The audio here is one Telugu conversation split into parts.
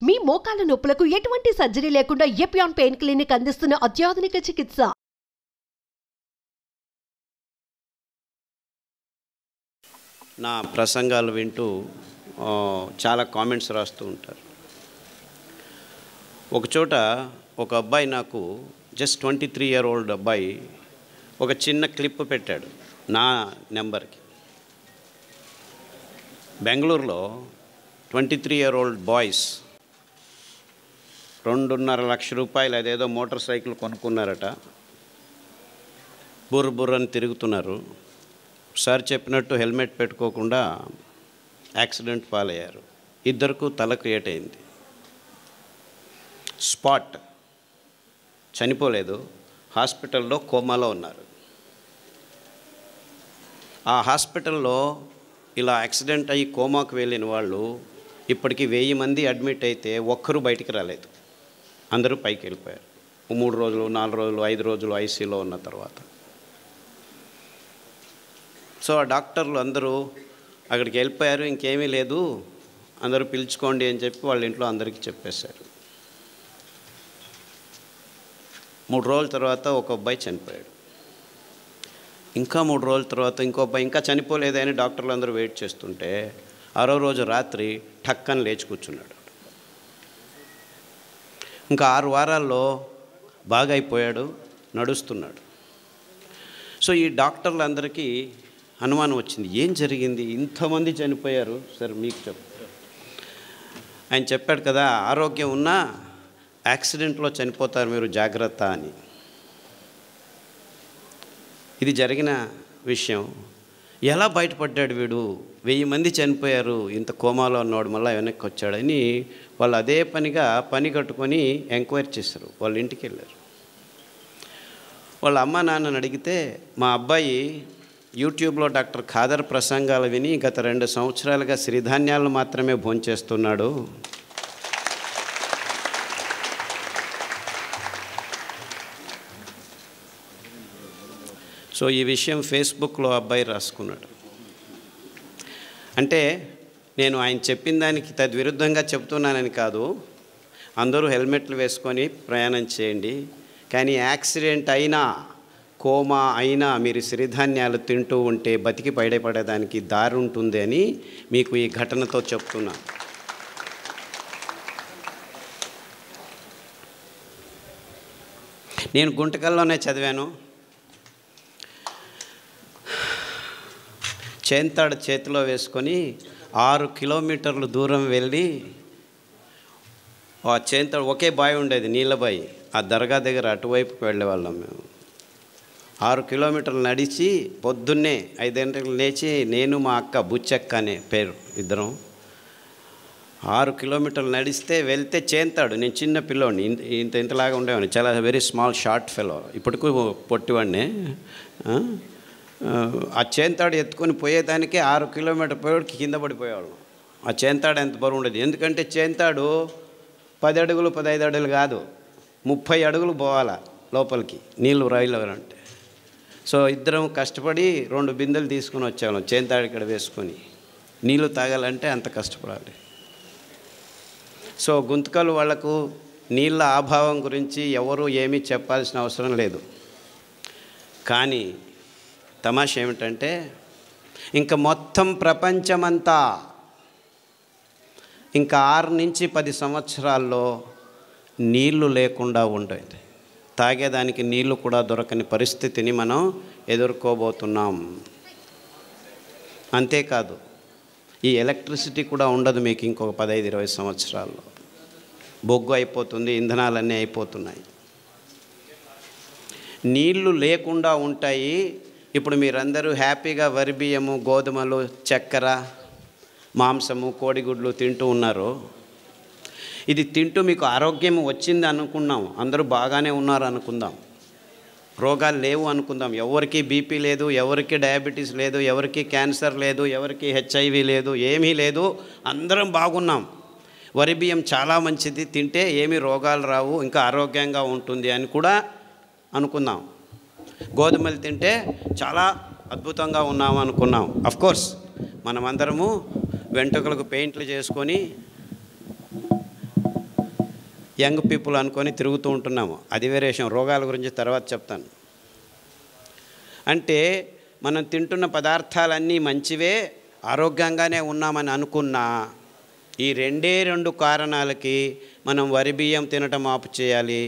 మీ మోకాల నొప్పులకు ఎటువంటి సర్జరీ లేకుండా ఎపియాన్ పెయిన్ క్లినిక్ అందిస్తున్న అత్యాధునిక చికిత్స. నా ప్రసంగాలు వింటూ చాలా కామెంట్స్ రాస్తూ ఉంటారు. ఒకచోట ఒక అబ్బాయి నాకు జస్ట్ 23 year old అబ్బాయి ఒక చిన్న క్లిప్ పెట్టాడు నా నెంబర్కి. బెంగళూరులో 23 year old బాయ్స్ 2.5 లక్షల రూపాయలు అదేదో మోటార్ సైకిల్ కొనుక్కున్నారట. బుర్రని తిరుగుతున్నారు. సార్ చెప్పినట్టు హెల్మెట్ పెట్టుకోకుండా యాక్సిడెంట్ పాలయ్యారు. ఇద్దరికి తల క్రియేట్ అయింది. స్పాట్, చనిపోలేదు, హాస్పిటల్లో కోమాలో ఉన్నారు. ఆ హాస్పిటల్లో ఇలా యాక్సిడెంట్ అయ్యి కోమాకు వెళ్ళిన వాళ్ళు ఇప్పటికి 1000 మంది అడ్మిట్ అయితే ఒక్కరు బయటికి రాలేదు. అందరూ పైకి వెళ్ళిపోయారు. 3 రోజులు 4 రోజులు 5 రోజులు ఐసీలో ఉన్న తర్వాత. సో ఆ డాక్టర్లు అందరూ అక్కడికి వెళ్ళిపోయారు, ఇంకేమీ లేదు, అందరూ పిలుచుకోండి అని చెప్పి వాళ్ళ ఇంట్లో అందరికీ చెప్పేశారు. 3 రోజుల తర్వాత ఒక అబ్బాయి చనిపోయాడు. ఇంకా 3 రోజుల తర్వాత ఇంకో అబ్బాయి ఇంకా చనిపోలేదని డాక్టర్లు అందరూ వెయిట్ చేస్తుంటే 6వ రోజు రాత్రి ఠక్కని లేచి కూర్చున్నాడు. ఇంకా 6 వారాల్లో బాగా అయిపోయాడు, నడుస్తున్నాడు. సో ఈ డాక్టర్లందరికీ అనుమానం వచ్చింది, ఏం జరిగింది, ఇంతమంది చనిపోయారు సార్ మీకు చెప్తారు. ఆయన చెప్పాడు కదా, ఆరోగ్యం ఉన్నా యాక్సిడెంట్లో చనిపోతారు మీరు, జాగ్రత్త అని. ఇది జరిగిన విషయం. ఎలా బయటపడ్డాడు వీడు, 1000 మంది చనిపోయారు, ఇంత కోమాలో ఉన్నవాడు మళ్ళీ వెనక్కి వచ్చాడని వాళ్ళు అదే పనిగా పని కట్టుకొని ఎంక్వైరీ చేశారు. వాళ్ళ ఇంటికి వెళ్ళారు. వాళ్ళ అమ్మ నాన్నని అడిగితే, మా అబ్బాయి యూట్యూబ్లో డాక్టర్ ఖాదర్ ప్రసంగాలు విని గత 2 సంవత్సరాలుగా సిరిధాన్యాలను మాత్రమే భోంచేస్తున్నాడు. సో ఈ విషయం ఫేస్బుక్లో అబ్బాయి రాసుకున్నాడు. అంటే నేను ఆయన చెప్పిన దానికి తద్విరుద్ధంగా చెప్తున్నానని కాదు, అందరూ హెల్మెట్లు వేసుకొని ప్రయాణం చేయండి, కానీ యాక్సిడెంట్ అయినా కోమా అయినా మీరు సిరిధాన్యాలు తింటూ ఉంటే బతికి బయటపడేదానికి దారి ఉంటుంది అని మీకు ఈ ఘటనతో చెప్తున్నా. నేను గుంటకల్లోనే చదివాను. చేంతాడు చేతిలో వేసుకొని 6 కిలోమీటర్లు దూరం వెళ్ళి, ఆ చేంతాడు ఒకే బావి ఉండేది, నీళ్ళ బావి, ఆ దర్గా దగ్గర అటువైపుకి వెళ్ళేవాళ్ళం మేము. 6 కిలోమీటర్లు నడిచి పొద్దున్నే 5 గంటలకు లేచి, నేను మా అక్క బుచ్చక్క అనే పేరు ఇద్దరం 6 కిలోమీటర్లు నడిస్తే వెళ్తే చేంతాడు. నేను చిన్న పిల్లోడిని, ఇంతలాగా ఉండేవాడిని, చాలా వెరీ స్మాల్ షార్ట్ ఫెలో, ఇప్పటికూ పొట్టివాడిని. ఆ చేంతాడు ఎత్తుకొని పోయేదానికే 6 కిలోమీటర్ పోయేవాడికి కింద పడిపోయేవాళ్ళం. ఆ చేంతాడు ఎంత బరువు ఉండేది, ఎందుకంటే చేంతాడు 10 అడుగులు 15 అడుగులు కాదు, 30 అడుగులు పోవాలా లోపలికి నీళ్ళు రాయిలంటే. సో ఇద్దరం కష్టపడి 2 బిందెలు తీసుకుని వచ్చేవాళ్ళం చేంతాడు ఇక్కడ వేసుకొని. నీళ్ళు తాగాలంటే అంత కష్టపడాలి. సో గుంతకలు వాళ్లకు నీళ్ళ అభావం గురించి ఎవరు ఏమీ చెప్పాల్సిన అవసరం లేదు. కానీ తమాషా ఏమిటంటే, ఇంకా మొత్తం ప్రపంచమంతా ఇంకా 6 నుంచి 10 సంవత్సరాల్లో నీళ్లు లేకుండా ఉండేది. తాగేదానికి నీళ్లు కూడా దొరకని పరిస్థితిని మనం ఎదుర్కోబోతున్నాం. అంతేకాదు, ఈ ఎలక్ట్రిసిటీ కూడా ఉండదు మీకు ఇంకొక 15-20 సంవత్సరాల్లో. బొగ్గు అయిపోతుంది, ఇంధనాలన్నీ అయిపోతున్నాయి, నీళ్లు లేకుండా ఉంటాయి. ఇప్పుడు మీరందరూ హ్యాపీగా వరి బియ్యము, గోధుమలు, చక్కెర, మాంసము, కోడిగుడ్లు తింటూ ఉన్నారు. ఇది తింటూ మీకు ఆరోగ్యం వచ్చింది అనుకున్నాం, అందరూ బాగానే ఉన్నారు అనుకుందాం, రోగాలు లేవు అనుకుందాం. ఎవరికి బీపీ లేదు, ఎవరికి డయాబెటీస్ లేదు, ఎవరికి క్యాన్సర్ లేదు, ఎవరికి హెచ్ఐవి లేదు, ఏమీ లేదు, అందరం బాగున్నాం. వరి బియ్యం చాలా మంచిది, తింటే ఏమీ రోగాలు రావు, ఇంకా ఆరోగ్యంగా ఉంటుంది అని కూడా అనుకుందాం. గోధుమలు తింటే చాలా అద్భుతంగా ఉన్నాము అనుకున్నాం. అఫ్కోర్స్ మనమందరము వెంట్రుకలకు పెయింట్లు చేసుకొని యంగ్ పీపుల్ అనుకొని తిరుగుతూ ఉంటున్నాము. అది వేరే విషయం, రోగాల గురించి తర్వాత చెప్తాను. అంటే మనం తింటున్న పదార్థాలన్నీ మంచివే, ఆరోగ్యంగానే ఉన్నామని అనుకున్నా ఈ రెండు కారణాలకి మనం వరి బియ్యం తినటం ఆపు చేయాలి,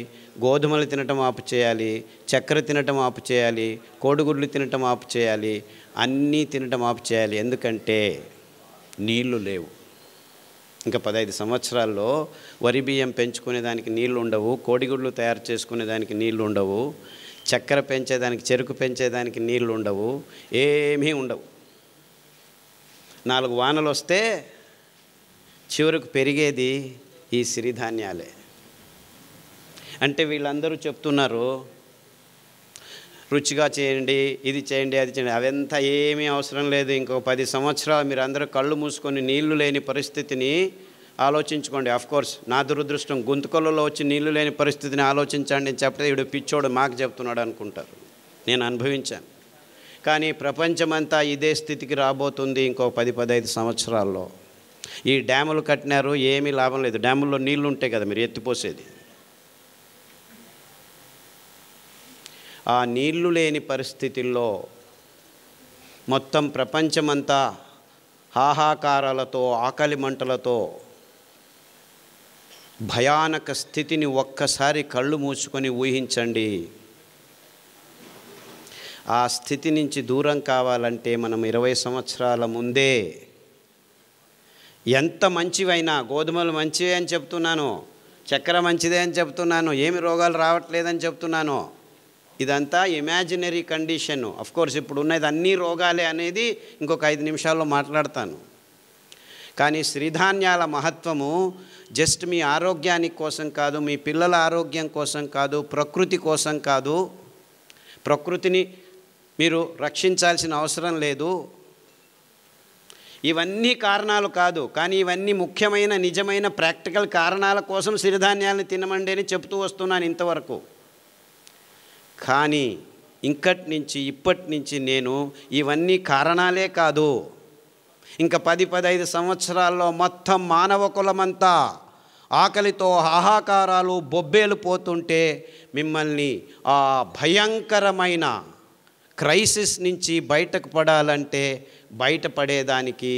గోధుమలు తినటం ఆపు చేయాలి, చక్కెర తినటం ఆపు చేయాలి, కోడిగుడ్లు తినటం ఆపు చేయాలి, అన్నీ తినటం ఆపు చేయాలి. ఎందుకంటే నీళ్లు లేవు. ఇంకా 15 సంవత్సరాల్లో వరి బియ్యం పెంచుకునేదానికి నీళ్లు ఉండవు, కోడిగుడ్లు తయారు చేసుకునేదానికి నీళ్లు ఉండవు, చక్కెర పెంచేదానికి, చెరుకు పెంచేదానికి నీళ్లు ఉండవు, ఏమీ ఉండవు. 4 వానలు వస్తే చివరకు పెరిగేది ఈ సిరిధాన్యాలే. అంటే వీళ్ళందరూ చెప్తున్నారు రుచిగా చేయండి, ఇది చేయండి, అది చేయండి. అవంతా ఏమీ అవసరం లేదు. ఇంకో 10 సంవత్సరాలు మీరు అందరూ కళ్ళు మూసుకొని నీళ్లు లేని పరిస్థితిని ఆలోచించుకోండి. ఆఫ్కోర్స్ నా దురదృష్టం, గొంతుకొల్లలో వచ్చి నీళ్లు లేని పరిస్థితిని ఆలోచించండి అని చెప్తే వీడు పిచ్చోడు మాకు చెప్తున్నాడు అనుకుంటారు. నేను అనుభవించాను. కానీ ప్రపంచమంతా ఇదే స్థితికి రాబోతుంది ఇంకో 10-15 సంవత్సరాల్లో. ఈ డ్యాములు కట్టినారు, ఏమీ లాభం లేదు. డ్యాముల్లో నీళ్లు ఉంటాయి కదా మీరు ఎత్తిపోసేది. ఆ నీళ్లు లేని పరిస్థితుల్లో మొత్తం ప్రపంచమంతా హాహాకారాలతో, ఆకలి మంటలతో భయానక స్థితిని ఒక్కసారి కళ్ళు మూసుకొని ఊహించండి. ఆ స్థితి నుంచి దూరం కావాలంటే మనం 20 సంవత్సరాల ముందే ఎంత మంచివైనా, గోధుమలు మంచివే అని చెప్తున్నాను, చక్కెర మంచిదే అని చెప్తున్నాను, ఏమి రోగాలు రావట్లేదని చెప్తున్నాను, ఇదంతా ఇమాజినరీ కండిషను. అఫ్కోర్స్ ఇప్పుడు ఉన్నది అన్ని రోగాలే అనేది ఇంకొక 5 నిమిషాల్లో మాట్లాడతాను. కానీ సిరిధాన్యాల మహత్వము జస్ట్ మీ ఆరోగ్యానికి కోసం కాదు, మీ పిల్లల ఆరోగ్యం కోసం కాదు, ప్రకృతి కోసం కాదు. ప్రకృతిని మీరు రక్షించాల్సిన అవసరం లేదు. ఇవన్నీ కారణాలు కాదు, కానీ ఇవన్నీ ముఖ్యమైన నిజమైన ప్రాక్టికల్ కారణాల కోసం సిరిధాన్యాలను తినమండి అని చెప్తూ వస్తున్నాను ఇంతవరకు. కానీ ఇప్పటి నుంచి నేను ఇవన్నీ కారణాలే కాదు, ఇంకా 10-15 సంవత్సరాల్లో మొత్తం మానవ కులమంతా ఆకలితో హాహాకారాలు బొబ్బేలు పోతుంటే మిమ్మల్ని ఆ భయంకరమైన క్రైసిస్ నుంచి బయటకు పడాలంటే బయటపడేదానికి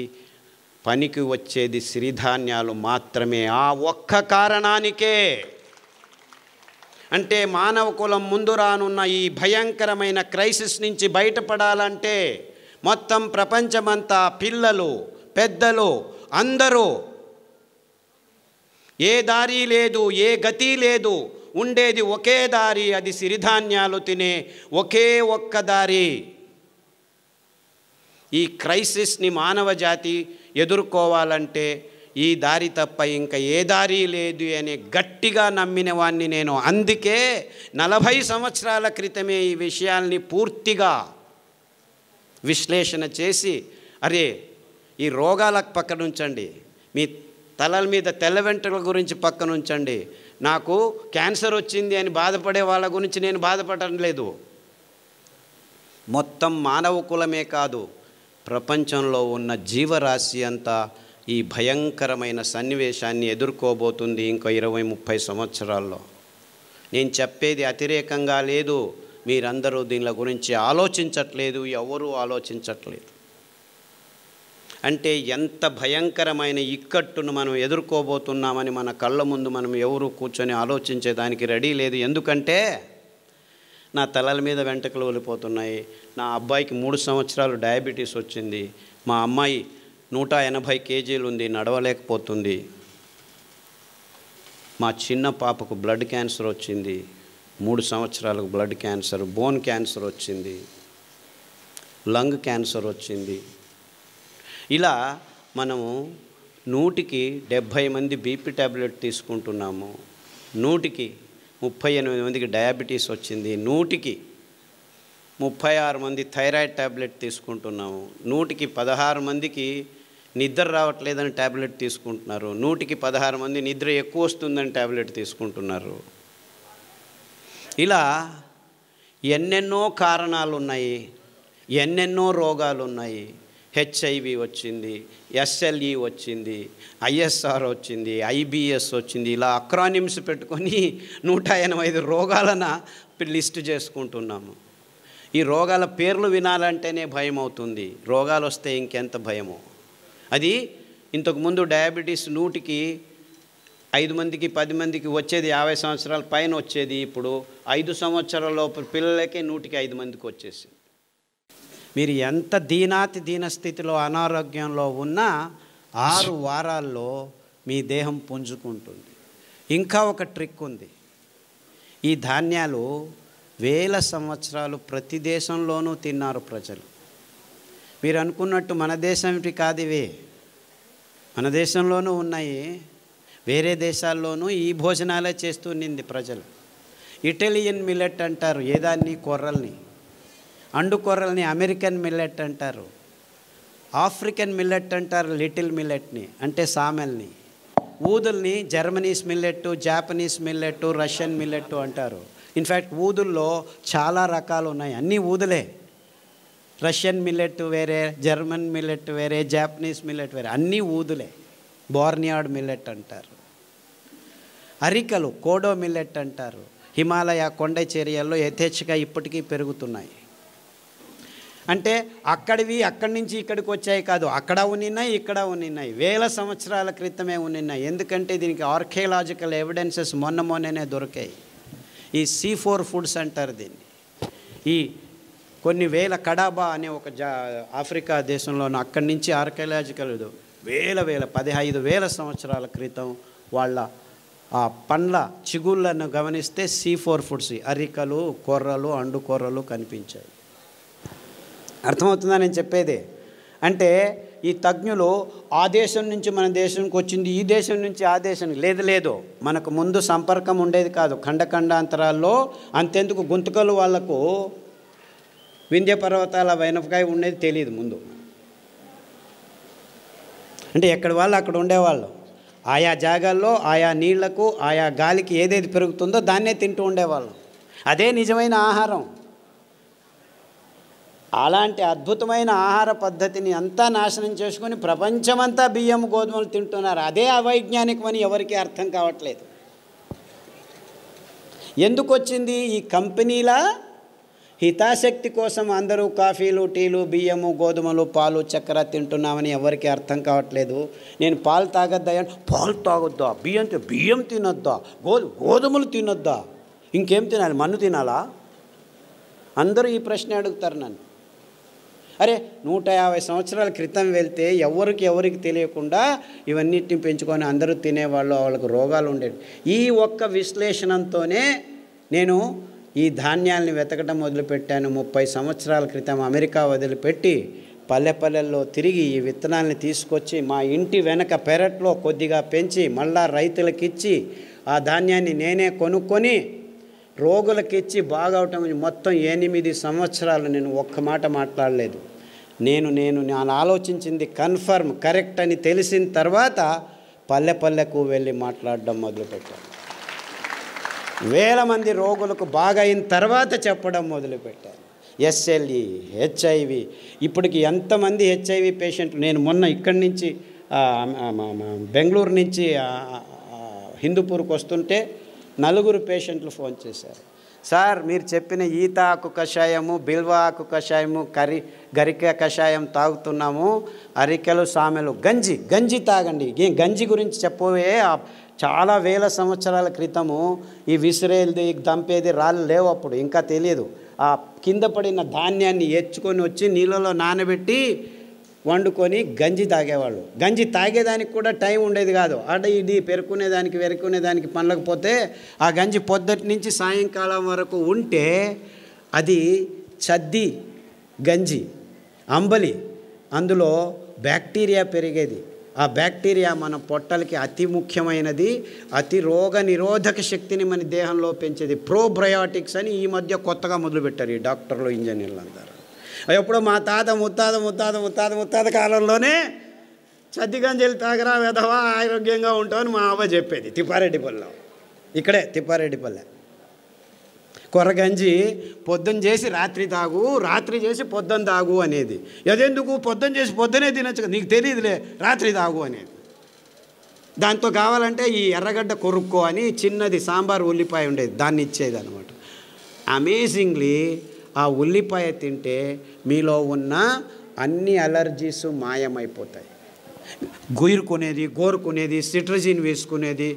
పనికి వచ్చేది సిరిధాన్యాలు మాత్రమే. ఆ ఒక్క కారణానికే, అంటే మానవ కులం ముందు రానున్న ఈ భయంకరమైన క్రైసిస్ నుంచి బయటపడాలంటే మొత్తం ప్రపంచమంతా పిల్లలు, పెద్దలు అందరూ ఏ దారి లేదు, ఏ గతి లేదు, ఉండేది ఒకే దారి, అది సిరిధాన్యాలు తినే ఒకే ఒక్క దారి. ఈ క్రైసిస్ని మానవ జాతి ఎదుర్కోవాలంటే ఈ దారి తప్ప ఇంకా ఏ దారి లేదు అని గట్టిగా నమ్మిన వాడిని నేను. అందుకే 40 సంవత్సరాల క్రితమే ఈ విషయాల్ని పూర్తిగా విశ్లేషణ చేసి, అరే ఈ రోగాలకు పక్కన ఉంచండి, మీ తలల మీద తెల్ల వెంట్రుకల గురించి పక్కన ఉంచండి, నాకు క్యాన్సర్ వచ్చింది అని బాధపడే వాళ్ళ గురించి నేను బాధపడటం లేదు. మొత్తం మానవ కులమే కాదు, ప్రపంచంలో ఉన్న జీవరాశి అంతా ఈ భయంకరమైన సన్నివేశాన్ని ఎదుర్కోబోతుంది ఇంకో 20-30 సంవత్సరాల్లో. నేను చెప్పేది అతిరేకంగా లేదు, మీరందరూ దీనిల గురించి ఆలోచించట్లేదు, ఎవరూ ఆలోచించట్లేదు. అంటే ఎంత భయంకరమైన ఇక్కట్టును మనం ఎదుర్కోబోతున్నామని మన కళ్ళ ముందు మనం ఎవరు కూర్చొని ఆలోచించేదానికి రెడీ లేదు. ఎందుకంటే నా తలల మీద వెంట్రుకలు వెళ్ళిపోతున్నాయి, నా అబ్బాయికి 3 సంవత్సరాలు డయాబెటీస్ వచ్చింది, మా అమ్మాయి 180 కేజీలు ఉంది, నడవలేకపోతుంది, మా చిన్న పాపకు బ్లడ్ క్యాన్సర్ వచ్చింది, 3 సంవత్సరాలకు బ్లడ్ క్యాన్సర్, బోన్ క్యాన్సర్ వచ్చింది, లంగ్ క్యాన్సర్ వచ్చింది. ఇలా మనము 100కి 70 మంది బీపీ ట్యాబ్లెట్ తీసుకుంటున్నాము, 100కి 38 మందికి డయాబెటీస్ వచ్చింది, 100కి 36 మంది థైరాయిడ్ ట్యాబ్లెట్ తీసుకుంటున్నాము, 100కి 16 మందికి నిద్ర రావట్లేదని ట్యాబ్లెట్ తీసుకుంటున్నారు, 100కి 16 మంది నిద్ర ఎక్కువ వస్తుందని ట్యాబ్లెట్ తీసుకుంటున్నారు. ఇలా ఎన్నెన్నో కారణాలు ఉన్నాయి, ఎన్నెన్నో రోగాలు ఉన్నాయి. హెచ్ఐవి వచ్చింది, ఎస్ఎల్ఈ వచ్చింది, ఐఎస్ఆర్ వచ్చింది, ఐబిఎస్ వచ్చింది. ఇలా అక్రానిమ్స్ పెట్టుకొని 185 రోగాలను లిస్టు చేసుకుంటున్నాము. ఈ రోగాల పేర్లు వినాలంటేనే భయం అవుతుంది. రోగాలు వస్తే ఇంకెంత భయమో. అది ఇంతకుముందు డయాబెటీస్ 100కి 5 మందికి 10 మందికి వచ్చేది, 50 సంవత్సరాల పైన వచ్చేది. ఇప్పుడు 5 సంవత్సరాల లోపు పిల్లలకే 100కి 5 మందికి వచ్చేసింది. మీరు ఎంత దీన స్థితిలో అనారోగ్యంలో ఉన్నా 6 వారాల్లో మీ దేహం పుంజుకుంటుంది. ఇంకా ఒక ట్రిక్ ఉంది. ఈ ధాన్యాలు వేల సంవత్సరాలు ప్రతి దేశంలోనూ తిన్నారు ప్రజలు. మీరు అనుకున్నట్టు మన దేశంటి కాదు ఇవి. మన దేశంలోనూ ఉన్నాయి, వేరే దేశాల్లోనూ ఈ భోజనాలే చేస్తూనింది ప్రజలు. ఇటాలియన్ మిల్లెట్ అంటారు ఏదాన్ని, కొర్రల్ని. అండు కొర్రల్ని అమెరికన్ మిల్లెట్ అంటారు. ఆఫ్రికన్ మిల్లెట్ అంటారు లిటిల్ మిల్లెట్ని, అంటే సామెల్ని. ఊదుల్ని జర్మనీస్ మిల్లెట్టు, జాపనీస్ మిల్లెట్టు, రష్యన్ మిల్లెట్టు అంటారు. ఇన్ఫ్యాక్ట్ ఊదుల్లో చాలా రకాలు ఉన్నాయి, అన్నీ ఊదులే. రష్యన్ మిల్లెట్ వేరే, జర్మన్ మిల్లెట్ వేరే, జాపనీస్ మిల్లెట్ వేరే, అన్నీ ఊదులే. బోర్నియాడ్ మిల్లెట్ అంటారు. అరికలు కోడో మిల్లెట్ అంటారు. హిమాలయ కొండ చర్యల్లో యథేచ్ఛగా ఇప్పటికీ పెరుగుతున్నాయి. అంటే అక్కడి నుంచి ఇక్కడికి వచ్చాయి కాదు, అక్కడ ఉన్నాయి, ఇక్కడ ఉన్నాయి, వేల సంవత్సరాల క్రితమే ఉన్నాయి. ఎందుకంటే దీనికి ఆర్కియలాజికల్ ఎవిడెన్సెస్ మొన్ననే దొరికాయి. ఈ C4 ఫుడ్స్ అంటారు దీన్ని. ఈ కొన్ని వేల కడాబా అనే ఒక ఆఫ్రికా దేశంలోనూ అక్కడి నుంచి ఆర్కియలాజికల్ వేల 15,000 సంవత్సరాల క్రితం వాళ్ళ ఆ పండ్ల చిగుళ్ళను గమనిస్తే C4 ఫుడ్స్, అరికలు, కొర్రలు, అండు కొర్రలు కనిపించాయి. అర్థమవుతుందా నేను చెప్పేది? అంటే ఈ తజ్ఞులు ఆ దేశం నుంచి మన దేశానికి వచ్చింది, ఈ దేశం నుంచి ఆ దేశానికి లేదు. మనకు ముందు సంపర్కం ఉండేది కాదు. ఖండాంతరాల్లో అంతెందుకు గుంతకలు వాళ్లకు వింధ్య పర్వతాల వెనకాయ ఉండేది తెలియదు ముందు. అంటే ఎక్కడి వాళ్ళు అక్కడ ఉండేవాళ్ళు. ఆయా జాగాల్లో ఆయా నీళ్లకు ఆయా గాలికి ఏదేది పెరుగుతుందో దాన్నే తింటూ ఉండేవాళ్ళం. అదే నిజమైన ఆహారం. అలాంటి అద్భుతమైన ఆహార పద్ధతిని అంతా నాశనం చేసుకొని ప్రపంచమంతా బియ్యం గోధుమలు తింటున్నారు. అదే అవైజ్ఞానికమని ఎవరికీ అర్థం కావట్లేదు. ఎందుకు వచ్చింది? ఈ కంపెనీల హితాశక్తి కోసం అందరూ కాఫీలు, టీలు, బియ్యము, గోధుమలు, పాలు, చక్కెర తింటున్నామని ఎవరికి అర్థం కావట్లేదు. నేను పాలు తాగొద్దా, పాలు తాగొద్దా, బియ్యం తినొద్దా, గోధుమలు తినొద్దా, ఇంకేం తినాలి, మన్ను తినాలా? అందరూ ఈ ప్రశ్న అడుగుతారు నన్ను. అరే 150 సంవత్సరాల క్రితం వెళ్తే ఎవరికి తెలియకుండా ఇవన్నిటిని పెంచుకొని అందరూ తినేవాళ్ళు, వాళ్ళకు రోగాలు ఉండేవి. ఈ ఒక్క విశ్లేషణతోనే నేను ఈ ధాన్యాలని వెతకడం మొదలుపెట్టాను. 30 సంవత్సరాల క్రితం అమెరికా వదిలిపెట్టి పల్లెల్లో తిరిగి ఈ విత్తనాలని తీసుకొచ్చి మా ఇంటి వెనక పెరట్లో కొద్దిగా పెంచి మళ్ళా రైతులకిచ్చి ఆ ధాన్యాన్ని నేనే కొనుక్కొని రోగులకిచ్చి బాగవటం. మొత్తం 8 సంవత్సరాలు నేను ఒక్క మాట మాట్లాడలేదు. నేను ఆలోచించింది కన్ఫర్మ్ కరెక్ట్ అని తెలిసిన తర్వాత పల్లెకు వెళ్ళి మాట్లాడడం మొదలుపెట్టాను. వేల మంది రోగులకు బాగా అయిన తర్వాత చెప్పడం మొదలుపెట్టాను. ఎస్ఎల్ఈ, హెచ్ఐవి, ఇప్పటికి ఎంతమంది హెచ్ఐవి పేషెంట్లు. నేను మొన్న ఇక్కడి నుంచి బెంగళూరు నుంచి హిందూపూర్కి వస్తుంటే 4 పేషెంట్లు ఫోన్ చేశారు. సార్ మీరు చెప్పిన ఈత ఆకు కషాయము, బిల్వ ఆకు కషాయము, గరిక కషాయం తాగుతున్నాము, అరికెలు, సామెలు, గంజి తాగండి. గంజి గురించి చెప్పవే, చాలా వేల సంవత్సరాల క్రితము ఈ విసిరేది, దంపేది రాళ్ళు లేవు, అప్పుడు ఇంకా తెలియదు. ఆ కింద పడిన ధాన్యాన్ని ఎచ్చుకొని వచ్చి నీళ్ళలో నానబెట్టి వండుకొని గంజి తాగేవాళ్ళు. గంజి తాగేదానికి కూడా టైం ఉండేది కాదు. ఇది వెరుకునేదానికి పనలేకపోతే ఆ గంజి పొద్దుటి నుంచి సాయంకాలం వరకు ఉంటే అది చద్ది గంజి, అంబలి, అందులో బ్యాక్టీరియా పెరిగేది. ఆ బ్యాక్టీరియా మన పొట్టలకి అతి ముఖ్యమైనది, అతి రోగ నిరోధక శక్తిని మన దేహంలో పెంచేది. ప్రోబయోటిక్స్ అని ఈ మధ్య కొత్తగా మొదలుపెట్టారు ఈ డాక్టర్లు, ఇంజనీర్లు అందరూ. ఎప్పుడో మా తాత ముత్తాత కాలంలోనే చద్దిగంజలు తాగరా వెధవా, ఆరోగ్యంగా ఉంటామని మా అవ్వ చెప్పేది. తిప్పారెడ్డిపల్లె, ఇక్కడే తిప్పారెడ్డిపల్లె. కొరగంజి పొద్దున్న చేసి రాత్రి తాగు, రాత్రి చేసి పొద్దున్న తాగు అనేది. అదెందుకు? పొద్దున్న చేసి పొద్దునే తినచ్చు, నీకు తెలియదులే, రాత్రి తాగు అనేది. దాంతో కావాలంటే ఈ ఎర్రగడ్డ కొరుక్కో అని చిన్నది సాంబార్ ఉల్లిపాయ ఉండేది, దాన్ని ఇచ్చేది అనమాట. అమేజింగ్లీ ఆ ఉల్లిపాయ తింటే మీలో ఉన్న అన్ని అలర్జీస్ మాయమైపోతాయి. గోరుకునేది సిట్రజిన్ వేసుకునేది,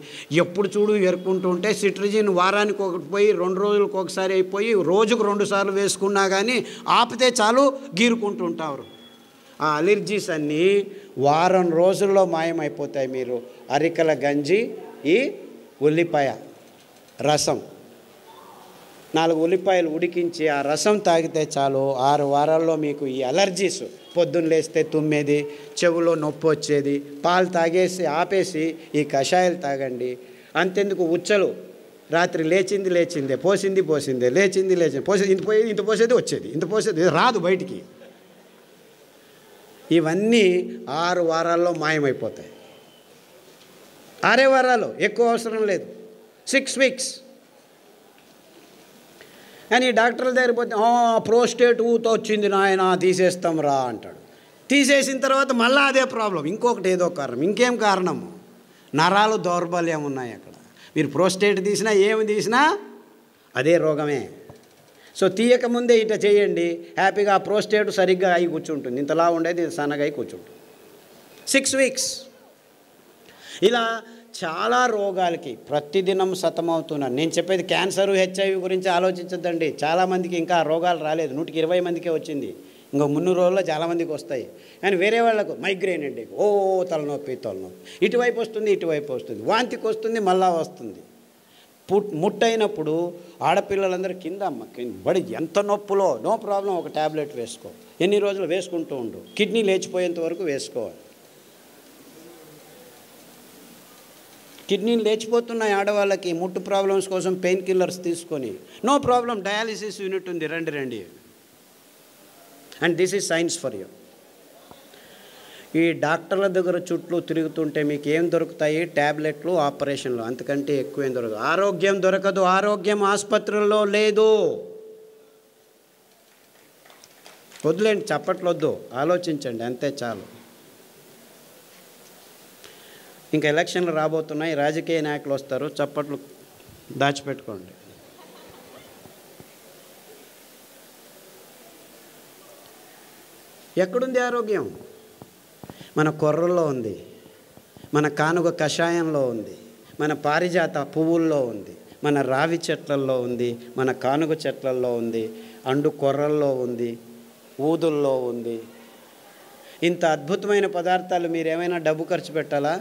ఎప్పుడు చూడు ఎరుకుంటూ ఉంటే సిట్రజిన్ వారానికి ఒకటి పోయి 2 రోజులకు ఒకసారి అయిపోయి రోజుకు 2 సార్లు వేసుకున్నా కానీ ఆపితే చాలు గీరుకుంటూ ఉంటారు. ఆ అలర్జీస్ అన్నీ వారం రోజుల్లో మాయమైపోతాయి. మీరు అరికల గంజి, ఈ ఉల్లిపాయ రసం, 4 ఉల్లిపాయలు ఉడికించి ఆ రసం తాగితే చాలు 6 వారాల్లో మీకు ఈ అలర్జీస్, పొద్దున్న లేస్తే తుమ్మేది, చెవులో నొప్పి వచ్చేది, పాలు తాగేసి ఆపేసి ఈ కషాయాలు తాగండి. అంతెందుకు ఉచ్చలు, రాత్రి లేచిందే, పోసిందే, లేచింది పోసేది, ఇంత పోసేది వచ్చేది, ఇంత పోసేది రాదు బయటికి. ఇవన్నీ 6 వారాల్లో మాయమైపోతాయి. 6 వారాలు, ఎక్కువ అవసరం లేదు, 6 వీక్స్. అని డాక్టర్ల దగ్గర పోతే ప్రోస్టేట్ ఊతో వచ్చింది నాయన, తీసేస్తాం రా అంటాడు. తీసేసిన తర్వాత మళ్ళీ అదే ప్రాబ్లం, ఇంకొకటి ఏదో కారణం, ఇంకేం కారణము? నరాలు దౌర్బల్యం ఉన్నాయి అక్కడ. మీరు ప్రోస్టేట్ తీసినా ఏమి తీసినా అదే రోగమే. సో తీయకముందే ఇట్లా చేయండి, హ్యాపీగా ఆ ప్రోస్టేట్ సరిగ్గా అయి కూర్చుంటుంది, ఇంతలా ఉండేది సన్నగా అయి కూర్చుంటుంది. 6 వీక్స్. ఇలా చాలా రోగాలకి ప్రతిదినం సతమవుతున్నారు. నేను చెప్పేది క్యాన్సరు, హెచ్ఐవి గురించి ఆలోచించద్దండి. చాలామందికి ఇంకా రోగాలు రాలేదు, 100కి 20 మందికే వచ్చింది. ఇంకో 300 రోజుల్లో చాలామందికి వస్తాయి. కానీ వేరే వాళ్ళకు మైగ్రేన్ అండి, తలనొప్పి, ఇటువైపు వస్తుంది, వాంతికి వస్తుంది, మళ్ళా వస్తుంది. ముట్టయినప్పుడు ఆడపిల్లలందరూ కింద బడి ఎంత నొప్పులో, నో ప్రాబ్లం, ఒక ట్యాబ్లెట్ వేసుకో, ఎన్ని రోజులు వేసుకుంటూ ఉండు, కిడ్నీ లేచిపోయేంత వరకు వేసుకోవాలి. కిడ్నీలు లేచిపోతున్నాయి ఆడవాళ్ళకి, ముట్టు ప్రాబ్లమ్స్ కోసం పెయిన్ కిల్లర్స్ తీసుకొని, నో ప్రాబ్లం, డయాలిసిస్ యూనిట్ ఉంది, రండి. And this is science for you. ఈ డాక్టర్ల దగ్గర చుట్టూ తిరుగుతుంటే మీకు ఏం దొరుకుతాయి? ట్యాబ్లెట్లు, ఆపరేషన్లు, అంతకంటే ఎక్కువ ఏం దొరకదు. ఆరోగ్యం దొరకదు, ఆరోగ్యం ఆసుపత్రుల్లో లేదు. వద్దులేండి, చప్పట్లొద్దు, ఆలోచించండి, అంతే చాలు. ఇంకా ఎలక్షన్లు రాబోతున్నాయి, రాజకీయ నాయకులు వస్తారు, చప్పట్లు దాచిపెట్టుకోండి. ఎక్కడుంది ఆరోగ్యం? మన కొర్రల్లో ఉంది, మన కానుగ కషాయంలో ఉంది, మన పారిజాత పువ్వుల్లో ఉంది, మన రావి చెట్లల్లో ఉంది, మన కానుగ చెట్లల్లో ఉంది, అండు కొర్రల్లో ఉంది, ఊదుల్లో ఉంది. ఇంత అద్భుతమైన పదార్థాలు మీరేమైనా డబ్బు ఖర్చు పెట్టాలా?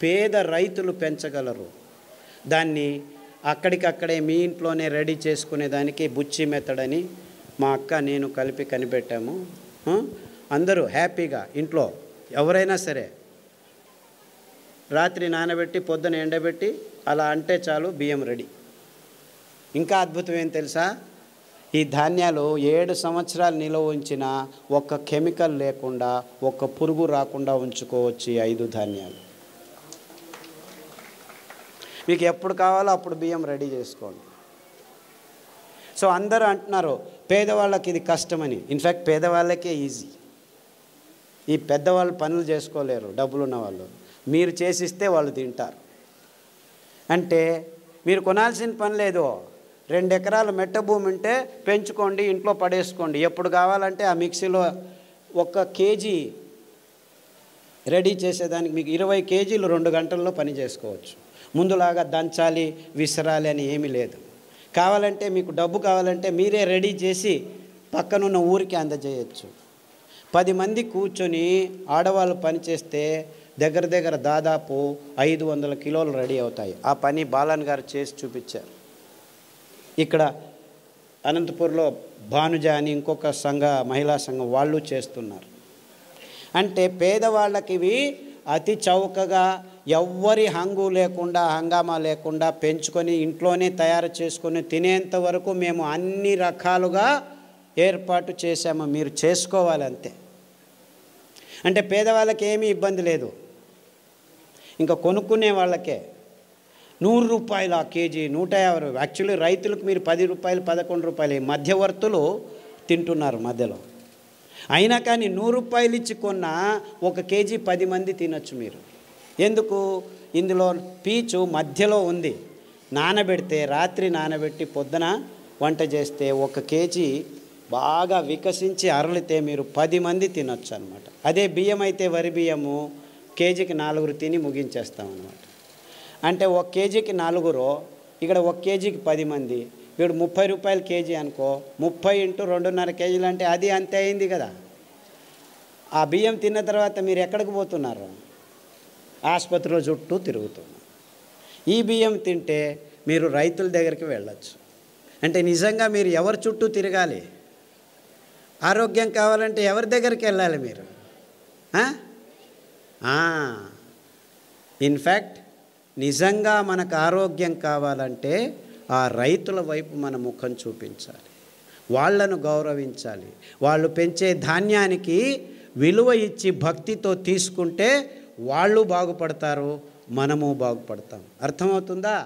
పేద రైతులు పెంచగలరు. దాన్ని అక్కడికక్కడే మీ ఇంట్లోనే రెడీ చేసుకునేదానికి బుచ్చి మెథడ్ అని మా అక్క నేను కలిపి కనిపెట్టాము. అందరూ హ్యాపీగా ఇంట్లో ఎవరైనా సరే రాత్రి నానబెట్టి పొద్దున ఎండబెట్టి అలా అంటే చాలు, బియ్యం రెడీ. ఇంకా అద్భుతం ఏం తెలుసా? ఈ ధాన్యాలు 7 సంవత్సరాలు నిల్వ ఉంచిన ఒక్క కెమికల్ లేకుండా, ఒక్క పురుగు రాకుండా ఉంచుకోవచ్చు ఈ 5 ధాన్యాలు. మీకు ఎప్పుడు కావాలో అప్పుడు బియ్యం రెడీ చేసుకోండి. సో అందరూ అంటున్నారు పేదవాళ్ళకి ఇది కష్టమని. ఇన్ఫ్యాక్ట్ పేదవాళ్ళకే ఈజీ. ఈ పెద్దవాళ్ళు పనులు చేసుకోలేరు, డబ్బులున్న వాళ్ళు. మీరు చేసిస్తే వాళ్ళు తింటారు. అంటే మీరు కొనాల్సిన పని లేదు. 2 ఎకరాల మెట్ట భూమి ఉంటే పెంచుకోండి, ఇంట్లో పడేసుకోండి. ఎప్పుడు కావాలంటే ఆ మిక్సీలో 1 కేజీ రెడీ చేసేదానికి మీకు 20 కేజీలు 2 గంటల్లో పని చేసుకోవచ్చు. ముందులాగా దంచాలి, విసరాలి అని ఏమీ లేదు. కావాలంటే మీకు డబ్బు కావాలంటే మీరే రెడీ చేసి పక్కనున్న ఊరికి అందజేయచ్చు. 10 మంది కూర్చొని ఆడవాళ్ళు పని చేస్తే దగ్గర దాదాపు 500 కిలోలు రెడీ అవుతాయి. ఆ పని బాలన్ గారు చేసి చూపించారు. ఇక్కడ అనంతపూర్లో భానుజ అని ఇంకొక మహిళా సంఘం వాళ్ళు చేస్తున్నారు. అంటే పేదవాళ్ళకి ఇవి అతి చౌకగా, ఎవ్వరి హంగు లేకుండా, హంగామా లేకుండా పెంచుకొని ఇంట్లోనే తయారు చేసుకొని తినేంత వరకు మేము అన్ని రకాలుగా ఏర్పాటు చేశాము. మీరు చేసుకోవాలి అంతే. అంటే పేదవాళ్ళకి ఏమీ ఇబ్బంది లేదు. ఇంకా కొనుక్కునే వాళ్ళకే 100 ఆ కేజీ, 150. యాక్చువల్లీ రైతులకు మీరు 10 రూపాయలు 11 రూపాయలు మధ్యవర్తులు తింటున్నారు మధ్యలో. అయినా కానీ 100 రూపాయలు ఇచ్చి కొన్న 1 కేజీ 10 మంది తినొచ్చు మీరు. ఎందుకు? ఇందులో పీచు మధ్యలో ఉంది. నానబెడితే రాత్రి నానబెట్టి పొద్దున వంట చేస్తే 1 కేజీ బాగా వికసించి అరలితే మీరు 10 మంది తినొచ్చు అనమాట. అదే బియ్యం అయితే వరి బియ్యము కేజీకి 4 తిని ముగించేస్తాం అనమాట. అంటే 1 కేజీకి 4, ఇక్కడ 1 కేజీకి 10 మంది. ఇప్పుడు 30 రూపాయలు కేజీ అనుకో, 30 × 2.5 కేజీలు అంటే అది అంతే అయింది కదా. ఆ బియ్యం తిన్న తర్వాత మీరు ఎక్కడికి పోతున్నారు? ఆసుపత్రిలో చుట్టూ తిరుగుతున్నారు. ఈ బియ్యం తింటే మీరు రైతుల దగ్గరికి వెళ్ళచ్చు. అంటే నిజంగా మీరు ఎవరి చుట్టూ తిరగాలి? ఆరోగ్యం కావాలంటే ఎవరి దగ్గరికి వెళ్ళాలి మీరు? ఇన్ఫ్యాక్ట్ నిజంగా మనకు ఆరోగ్యం కావాలంటే ఆ రైతుల వైపు మన ముఖం చూపించాలి, వాళ్ళను గౌరవించాలి. వాళ్ళు పెంచే ధాన్యానికి విలువ ఇచ్చి భక్తితో తీసుకుంటే వాళ్ళు బాగుపడతారు, మనము బాగుపడతాం. అర్థమవుతుందా?